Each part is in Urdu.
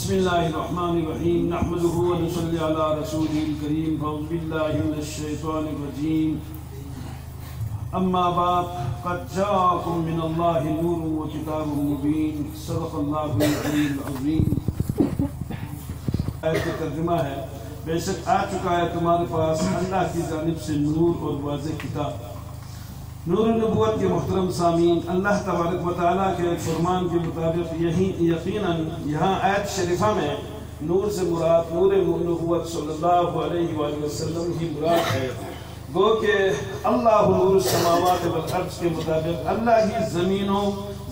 بسم الله الرحمن الرحيم نحمده ونصلي على رسوله الكريم أعوذ بالله من الشيطان الرجيم أما بعد قد جاءكم من الله نور وكتاب مبين صدق الله العلي العظيم. آیت کا ترجمہ ہے بے شک آ چکا ہے تمہارے پاس اللہ کی جانب سے نور اور واضح کتاب. نور النبوت کے محترم سامعین، اللہ تبارک و تعالیٰ کے فرمان کے مطابق یقیناً یہاں آیت شریفہ میں نور سے مراد نور النبوت صلی اللہ علیہ وآلہ وسلم ہی مراد ہے. گو کہ اللہ نور السماوات والارض کے مطابق اللہ ہی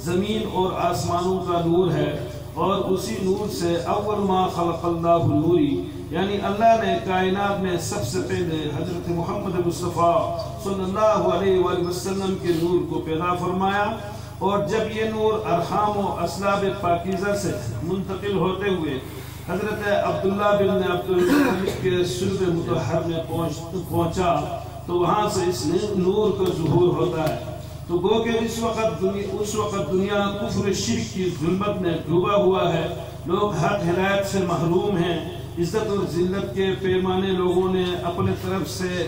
زمین اور آسمانوں کا نور ہے، اور اسی نور سے اول ما خلق اللہ نوری، یعنی اللہ نے کائنات میں سب سے پہلے حضرت محمد مصطفیٰ صلی اللہ علیہ وآلہ وسلم کے نور کو پیدا فرمایا. اور جب یہ نور ارحام و اسلاب پاکیزہ سے منتقل ہوتے ہوئے حضرت عبداللہ بن عبدالمطلب کے صلب مطہر میں پہنچا تو وہاں سے اس نور کا ظہور ہوتا ہے. تو گو کہ اس وقت دنیا کفر شرک کی ظلمت میں ڈوبا ہوا ہے، لوگ حق ہدایت سے محروم ہیں. عزت اور ذلت کے پیمانے لوگوں نے اپنے طرف سے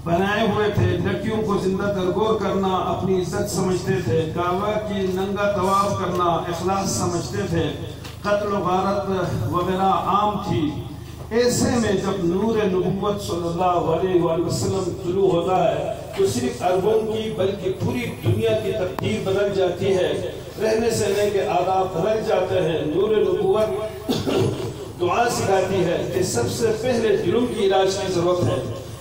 بنائے ہوئے تھے. لڑکیوں کو زندہ درگور کرنا اپنی عزت سمجھتے تھے، کعبہ کی ننگا طواف کرنا اخلاص سمجھتے تھے، قتل و غارت وغیرہ عام تھی. ایسے میں جب نور نبوت صلی اللہ علیہ وآلہ وسلم طلوع ہوتا ہے تو صرف عربوں کی بلکہ پوری دنیا کی تقدیر بدل جاتی ہے، رہنے سہنے کے آداب بدل جاتے ہیں. نور نبوت دعا سکھاتی ہے کہ سب سے پہلے دلوں کی علاج کی ضرورت ہے،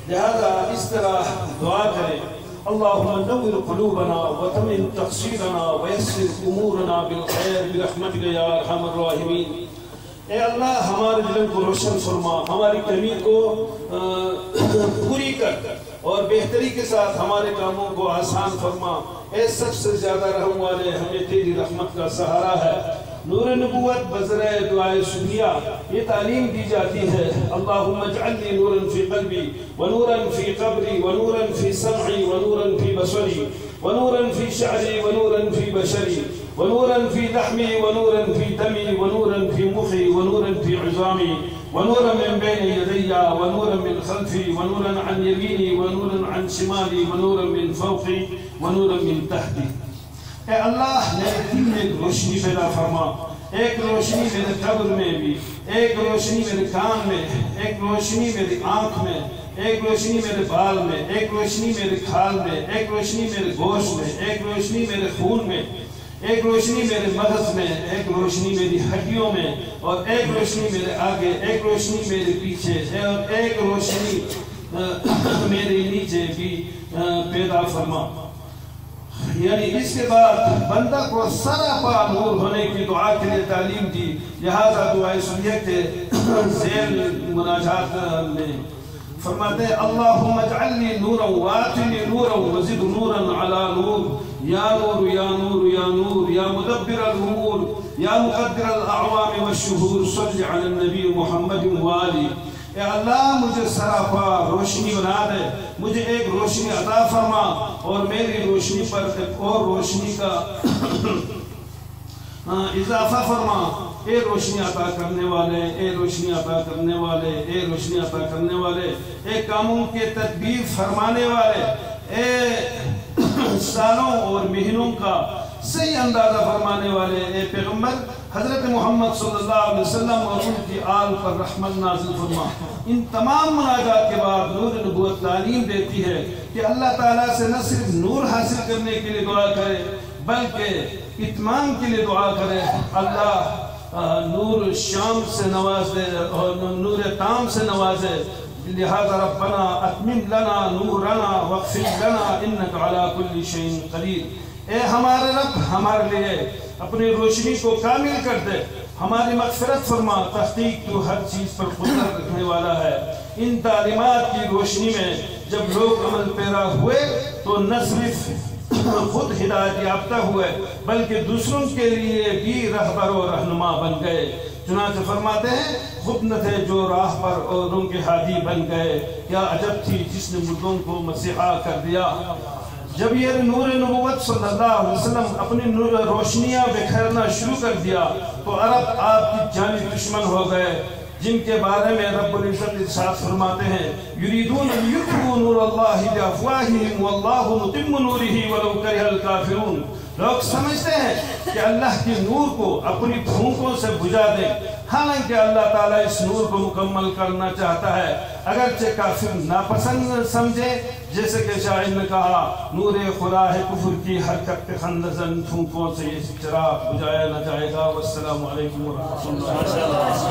لہذا اس طرح دعا کریں: اللہم نور قلوبنا وتمم تقصیرنا ویسر امورنا بالخیر برحمتک یا ارحم الراحمین. اے اللہ ہمارے دلوں کو روشن فرما، ہماری کمی کو پوری کر اور بہتری کے ساتھ ہمارے کاموں کو آسان فرما. اے سب سے زیادہ رحم والے، ہمیں تیری رحمت کا سہارا ہے. نور نبوت بذریعہ دعائے شکریہ یہ تعلیم دی جاتی ہے: اللہم اجعلنی نورا فی قلبی ونورا فی قبری ونورا فی سمعی ونورا فی بصری ونورا فی شعری ونورا فی بشری ونورا فی لحمی ونورا فی دمی ونورا فی مخی ونورا فی عظامی ونورا من بین یدی ونورا من خلفی ونورا عن یمینی ونورا عن شمالی ونورا من فوقی ونورا من تحتی. اے اللہ میرے دل میں ایک روشنی پیدا فرما، ایک روشنی میرے قبر میں بھی، ایک روشنی میرے کان میں، ایک روشنی میری آنکھ میں، ایک روشنی میرے بال میں، ایک روشنی میرے کھال میں، ایک روشنی میرے گوشت میں، ایک روشنی میرے خون میں، ایک روشنی میرے مغز میں، ایک روشنی میری ہڈیوں میں، اور ایک روشنی میرے آگے، ایک روشنی میرے پیچھے، اور ایک روشنی میرے نیچے بھی پیدا فرما. یعنی اس کے بعد بندہ کو سراپا نور ہونے کی دعا کے لیے تعلیم دی. لہذا دعائے سنیہ کے ذیل مناجات میں فرماتے ہیں: اللہم اجعلنی نورا وآتنی نورا وزد نورا علی نور، یا نور یا نور یا نور یا مدبر الامور یا مقدر الاعوام والشہور صلی علی النبی محمد وآلہ. اے اللہ مجھے سراپا روشنی بنا دے، مجھے ایک روشنی عطا فرما، اور میری روشنی پر ایک اور روشنی کا اضافہ فرما. اے روشنی عطا کرنے والے، اے روشنی عطا کرنے والے، اے روشنی عطا کرنے والے، اے کاموں کے تدبیر فرمانے والے، اے سالوں اور مہینوں کا صحیح اندازہ فرمانے والے، اے پیغمبر حضرت محمد صلی اللہ علیہ وسلم اور ان کی آل پر رحمت نازل فرما. ان تمام مناجات کے بعد نور نبوت تعلیم دیتی ہے کہ اللہ تعالیٰ سے نہ صرف نور حاصل کرنے کے لیے دعا کرے بلکہ اتمام کے لیے دعا کرے. اللہ نور شام سے نواز دے اور نور تام سے نوازے. لہذا ربنا اتمم لنا نورنا واغفر لنا انک علی کل شیء قدیر. اے ہمارے رب ہمارے لیے اپنی روشنی کو کامل کر دے، ہماری مغفرت فرما، تحقیق تو ہر چیز پر قدرت رکھنے والا ہے. ان تعلیمات کی روشنی میں جب لوگ عمل پیرا ہوئے تو نہ صرف خود ہدایت یافتہ ہوئے بلکہ دوسروں کے لیے بھی رہبر و رہنما بن گئے. چنانچہ فرماتے ہیں: خود نہ تھے جو راہ پر اوروں کے ہادی بن گئے، کیا عجب تھی جس نے مردوں کو مسیحا کر دیا. جب یہ نور نبوت صلی اللہ علیہ وسلم اپنی روشنیاں بکھیرنا شروع کر دیا تو عرب آپ کی جانی دشمن ہو گئے، جن کے بارے میں رب العزت ارشاد فرماتے ہیں یریدون ان یطفئوا نور اللہ بافواہہم واللہ متم نورہ ولو کرہ الکافرون۔ لوگ سمجھتے ہیں کہ اللہ کے نور کو اپنی پھونکوں سے بجھا دیں، حالانکہ اللہ تعالیٰ اس نور کو مکمل کرنا چاہتا ہے، اگرچہ کافر ناپسند سمجھے۔ جیسے کہ شاعر نے کہا نور خدا ہے کفر کی حرکت خندزن، پھونکوں سے یہ چراغ بجھایا نہ جائے گا۔ والسلام علیکم ورحمۃ اللہ۔